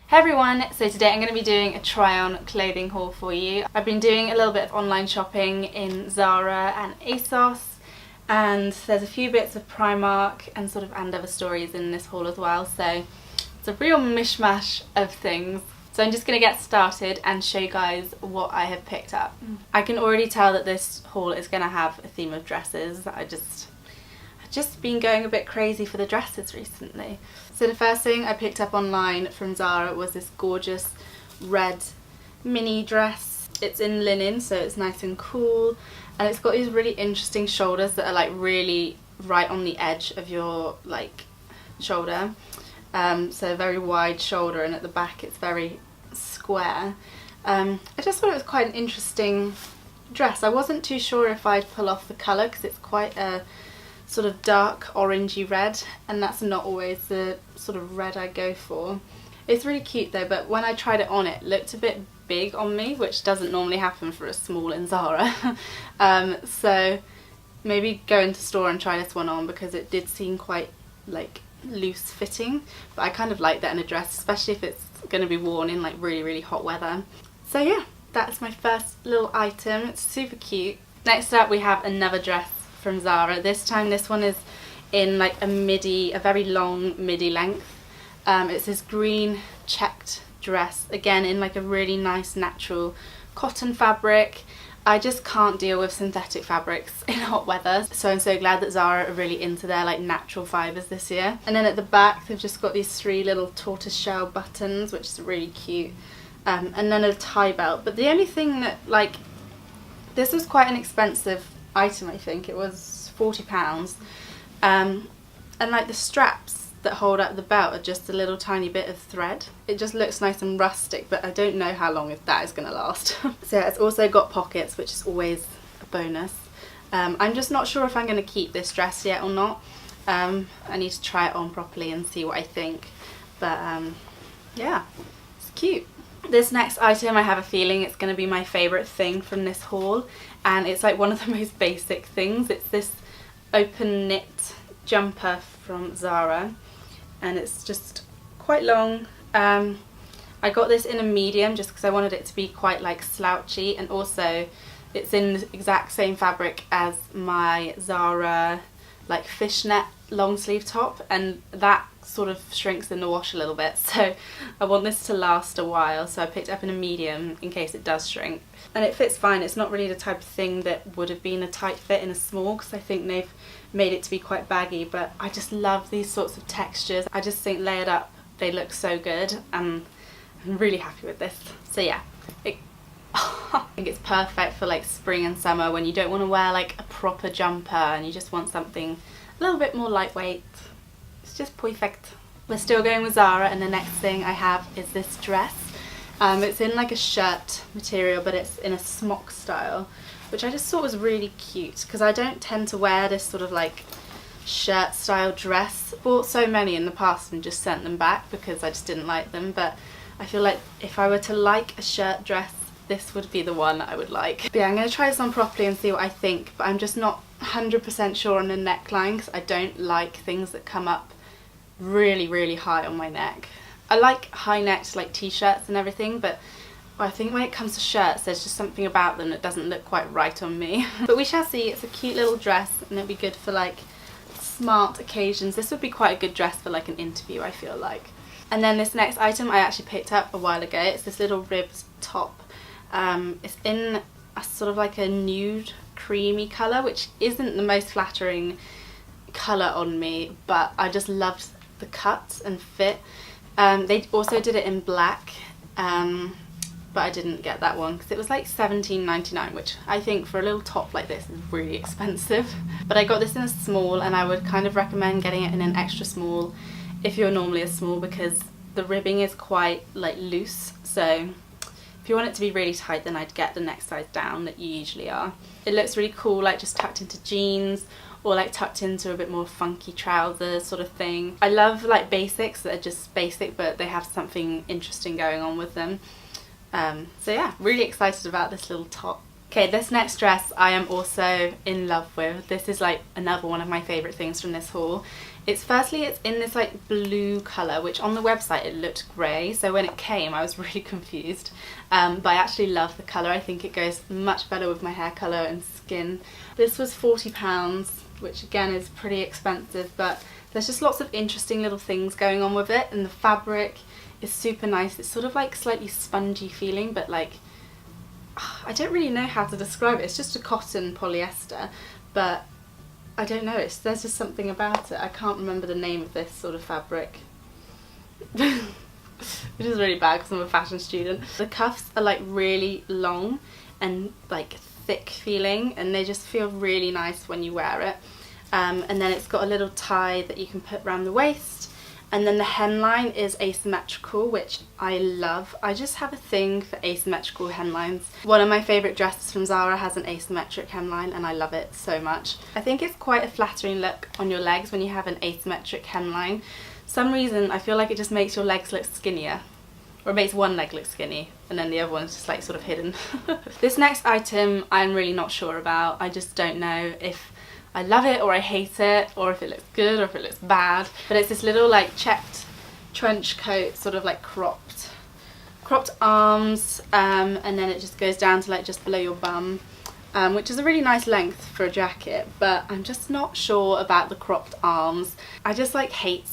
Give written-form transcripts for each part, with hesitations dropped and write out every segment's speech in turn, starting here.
Hey everyone, so today I'm going to be doing a try-on clothing haul for you. I've been doing a little bit of online shopping in Zara and ASOS, and there's a few bits of PRIMARK and other stories in this haul as well, so it's a real mishmash of things. So I'm just going to get started and show you guys what I have picked up. I can already tell that this haul is going to have a theme of dresses. I've just been going a bit crazy for the dresses recently. So the first thing I picked up online from Zara was this gorgeous red mini dress. It's in linen, so it's nice and cool, and it's got these really interesting shoulders that are like really right on the edge of your shoulder. So very wide shoulder, and at the back it's very square. I just thought it was quite an interesting dress. I wasn't too sure if I'd pull off the colour because it's quite a sort of dark orangey red, and that's not always the sort of red I go for. It's really cute though, but when I tried it on, it looked a bit big on me, which doesn't normally happen for a small in Zara. So maybe go into store and try this one on, because it did seem quite loose fitting, but I kind of like that in a dress, especially if it's going to be worn in really hot weather. So yeah, that's my first little item. It's super cute. Next up we have another dress from Zara. This time this one is in a very long midi length. It's this green checked dress, again in a really nice natural cotton fabric. I just can't deal with synthetic fabrics in hot weather, so I'm so glad that Zara are really into their natural fibres this year. And then at the back they've just got these 3 little tortoiseshell buttons, which is really cute, and then a tie belt. But the only thing that, this was quite an expensive item. I think it was £40, and the straps that hold up the belt are just a little tiny bit of thread. It just looks nice and rustic, but I don't know how long that is going to last. So yeah, it's also got pockets, which is always a bonus. I'm just not sure if I'm going to keep this dress yet or not. I need to try it on properly and see what I think, but yeah, it's cute. This next item, I have a feeling it's going to be my favourite thing from this haul, and it's one of the most basic things. It's this open knit jumper from Zara, and it's just quite long. I got this in a medium just because I wanted it to be quite slouchy, and also it's in the exact same fabric as my Zara fishnet long sleeve top, and that sort of shrinks in the wash a little bit, so I want this to last a while, so I picked it up in a medium in case it does shrink. And it fits fine. It's not really the type of thing that would have been a tight fit in a small, because I think they've made it to be quite baggy, but I just love these sorts of textures. I just think layered up they look so good, and I'm really happy with this. So yeah, I think it's perfect for spring and summer when you don't want to wear a proper jumper and you just want something a little bit more lightweight. It's just perfect. We're still going with Zara, and the next thing I have is this dress. It's in a shirt material, but it's in a smock style, which I just thought was really cute, because I don't tend to wear this sort of shirt style dress. Bought so many in the past and just sent them back because I just didn't like them, but I feel like if I were to like a shirt dress, this would be the one that I would like. But yeah, I'm going to try this on properly and see what I think, but I'm just not 100% sure on the neckline, because I don't like things that come up really high on my neck. I like high necked t-shirts and everything, but I think when it comes to shirts there's just something about them that doesn't look quite right on me. But we shall see. It's a cute little dress, and it'll be good for smart occasions. This would be quite a good dress for an interview, I feel like. And then this next item I actually picked up a while ago. It's this little ribbed top. It's in a sort of a nude creamy colour, which isn't the most flattering colour on me, but I just loved the cut and fit. They also did it in black, but I didn't get that one because it was £17.99, which I think for a little top like this is really expensive. But I got this in a small, and I would kind of recommend getting it in an extra small if you're normally a small, because the ribbing is quite loose, so if you want it to be really tight, then I'd get the next size down that you usually are. It looks really cool, just tucked into jeans, or tucked into a bit more funky trousers sort of thing. I love basics that are just basic, but they have something interesting going on with them. So yeah, really excited about this little top. Okay, this next dress I am also in love with. This is another one of my favourite things from this haul. Firstly, it's in this like blue colour, which on the website it looked grey, so when it came I was really confused, but I actually love the colour. I think it goes much better with my hair colour and skin. This was £40, which again is pretty expensive, but there's just lots of interesting little things going on with it, and the fabric is super nice. It's sort of like slightly spongy feeling, but like, I don't really know how to describe it. It's just a cotton polyester, but I don't know, there's just something about it. I can't remember the name of this sort of fabric. Which is really bad because I'm a fashion student. The cuffs are like really long and like thick feeling, and they just feel really nice when you wear it. And then it's got a little tie that you can put around the waist. And then the hemline is asymmetrical, which I love. I just have a thing for asymmetrical hemlines. One of my favourite dresses from Zara has an asymmetric hemline and I love it so much. I think it's quite a flattering look on your legs when you have an asymmetric hemline. For some reason I feel like it just makes your legs look skinnier. Or it makes one leg look skinny and then the other one's just like sort of hidden. This next item I'm really not sure about. I just don't know if I love it or I hate it, or if it looks good or if it looks bad. But it's this little like checked trench coat, sort of like cropped arms, and then it just goes down to like just below your bum, which is a really nice length for a jacket, but I'm just not sure about the cropped arms. I just like hate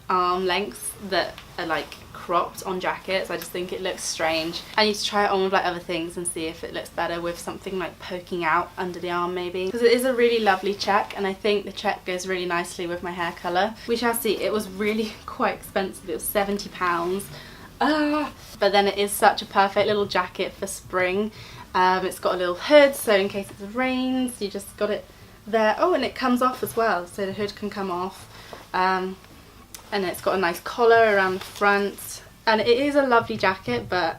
arm lengths that are like cropped on jackets. I just think it looks strange. I need to try it on with like other things and see if it looks better with something like poking out under the arm maybe, because it is a really lovely check and I think the check goes really nicely with my hair colour. We shall see. It was really quite expensive. It was £70. But then it is such a perfect little jacket for spring. It's got a little hood, so in case it rains you just got it there. Oh, and it comes off as well, so the hood can come off. And it's got a nice collar around the front, and it is a lovely jacket, but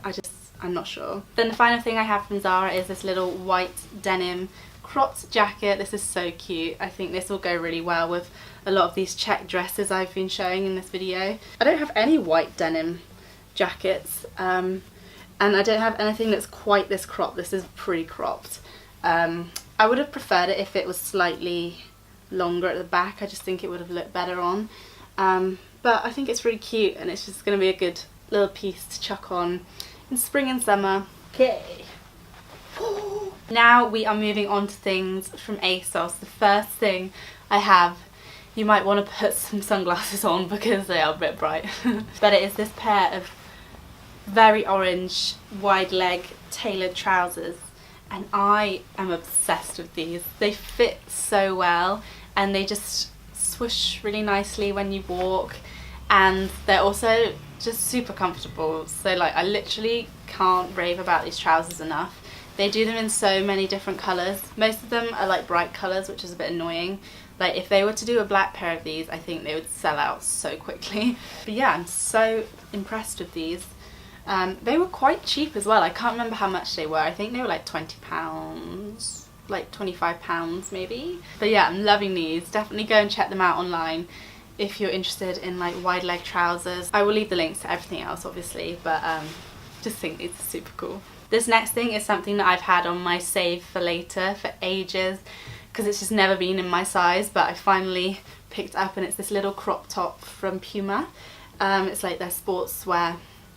I'm not sure. Then the final thing I have from Zara is this little white denim cropped jacket. This is so cute. I think this will go really well with a lot of these check dresses I've been showing in this video. I don't have any white denim jackets, and I don't have anything that's quite this cropped. This is pretty cropped. I would have preferred it if it was slightly longer at the back. I just think it would have looked better on. But I think it's really cute, and it's just going to be a good little piece to chuck on in spring and summer. Okay. Now we are moving on to things from ASOS. The first thing I have, you might want to put some sunglasses on because they are a bit bright. But it is this pair of very orange wide leg tailored trousers, and I am obsessed with these. They fit so well and they just swoosh really nicely when you walk, and they're also just super comfortable. So like, I literally can't rave about these trousers enough. They do them in so many different colours. Most of them are like bright colours, which is a bit annoying. Like if they were to do a black pair of these, I think they would sell out so quickly. But yeah, I'm so impressed with these. They were quite cheap as well. I can't remember how much they were. I think they were like £20, like £25 maybe. But yeah, I'm loving these. Definitely go and check them out online if you're interested in like wide leg trousers. I will leave the links to everything else obviously, but just think these are super cool. This next thing is something that I've had on my save for later for ages, because it's just never been in my size, but I finally picked up, and it's this little crop top from Puma. It's like their sportswear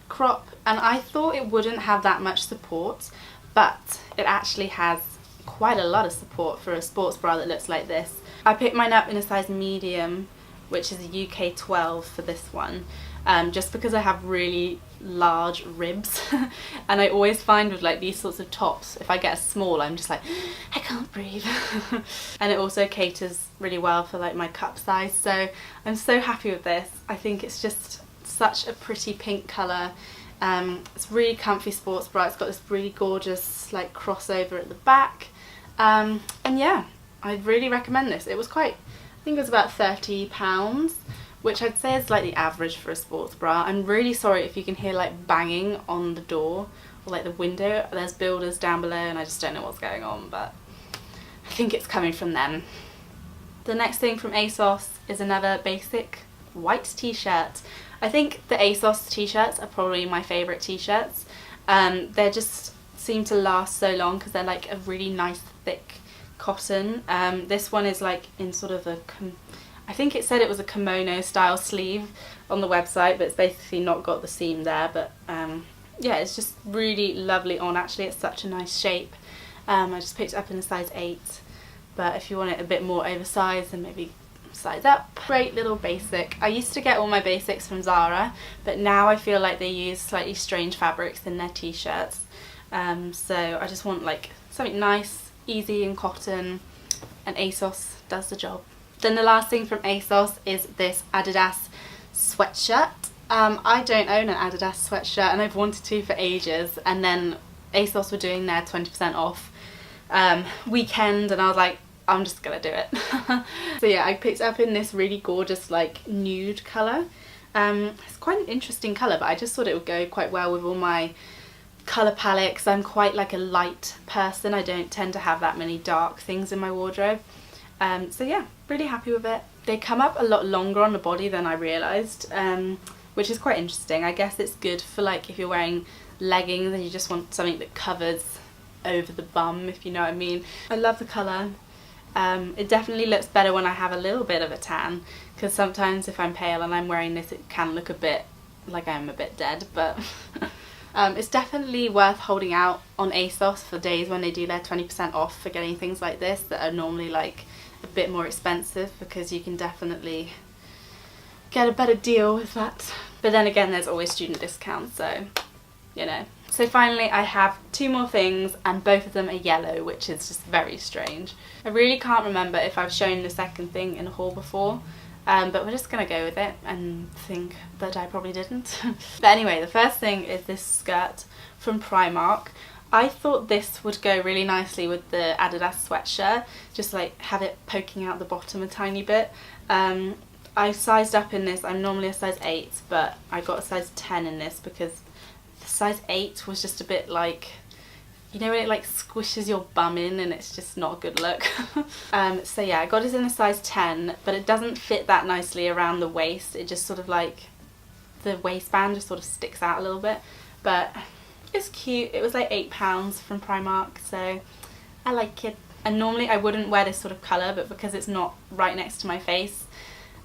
crop, and I thought it wouldn't have that much support, but it actually has quite a lot of support for a sports bra that looks like this. I picked mine up in a size medium, which is a UK 12 for this one, just because I have really large ribs and I always find with like these sorts of tops, if I get a small, I'm just like, I can't breathe. And it also caters really well for like my cup size, so I'm so happy with this. I think it's just such a pretty pink colour. It's really comfy sports bra. It's got this really gorgeous like crossover at the back, and yeah, I'd really recommend this. It was quite, I think it was about £30, which I'd say is like the average for a sports bra. I'm really sorry if you can hear like banging on the door or like the window. There's builders down below and I just don't know what's going on, but I think it's coming from them. The next thing from ASOS is another basic white t-shirt. I think the ASOS t-shirts are probably my favourite t-shirts. They just seem to last so long because they're like a really nice thick cotton. This one is like in sort of a, I I think it said it was a kimono style sleeve on the website, but it's basically not got the seam there. But yeah, it's just really lovely on. Actually, it's such a nice shape. I just picked it up in a size 8, but if you want it a bit more oversized, then maybe size up. Great little basic. I used to get all my basics from Zara, but now I feel like they use slightly strange fabrics in their t-shirts. So I just want like something nice, easy and cotton, and ASOS does the job. Then the last thing from ASOS is this Adidas sweatshirt. I don't own an Adidas sweatshirt and I've wanted to for ages, and then ASOS were doing their 20% off weekend and I was like, I'm just gonna do it. So yeah, I picked up in this really gorgeous like nude colour. It's quite an interesting colour, but I just thought it would go quite well with all my colour palette because I'm quite like a light person. I don't tend to have that many dark things in my wardrobe. So yeah, really happy with it. They come up a lot longer on the body than I realised, which is quite interesting. I guess it's good for like if you're wearing leggings and you just want something that covers over the bum, if you know what I mean. I love the colour. It definitely looks better when I have a little bit of a tan, because sometimes if I'm pale and I'm wearing this it can look a bit like I'm a bit dead, but it's definitely worth holding out on ASOS for days when they do their 20% off for getting things like this that are normally like a bit more expensive, because you can definitely get a better deal with that. But then again, there's always student discounts, so you know. So finally I have 2 more things, and both of them are yellow, which is just very strange. I really can't remember if I've shown the second thing in a haul before, but we're just gonna go with it and think that I probably didn't. But anyway, the first thing is this skirt from Primark. I thought this would go really nicely with the Adidas sweatshirt, just like have it poking out the bottom a tiny bit. I sized up in this. I'm normally a size 8, but I got a size 10 in this because the size 8 was just a bit like, you know when it like squishes your bum in and it's just not a good look. So yeah, I got it in a size 10, but it doesn't fit that nicely around the waist. It just sort of like, the waistband just sort of sticks out a little bit, but it's cute. It was like £8 from Primark, so I like it. And normally I wouldn't wear this sort of colour, but because it's not right next to my face,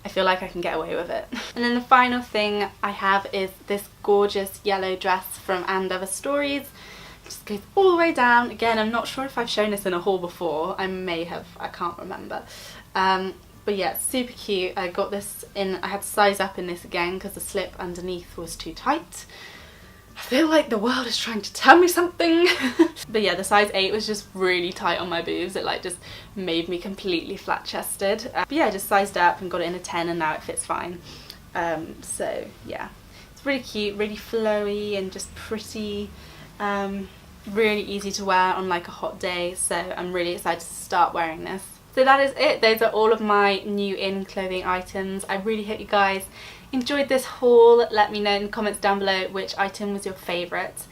I feel like I can get away with it. And then the final thing I have is this gorgeous yellow dress from And Other Stories. It just goes all the way down. Again, I'm not sure if I've shown this in a haul before. I may have, I can't remember. But yeah, it's super cute. I got this in, I had to size up in this again because the slip underneath was too tight. I feel like the world is trying to tell me something. But yeah, the size 8 was just really tight on my boobs. It like just made me completely flat chested. But yeah, I just sized up and got it in a 10 and now it fits fine. So yeah, it's really cute, really flowy and just pretty. Really easy to wear on like a hot day, so I'm really excited to start wearing this. So that is it. Those are all of my new in clothing items. I really hope you guys enjoyed this haul. Let me know in the comments down below which item was your favourite.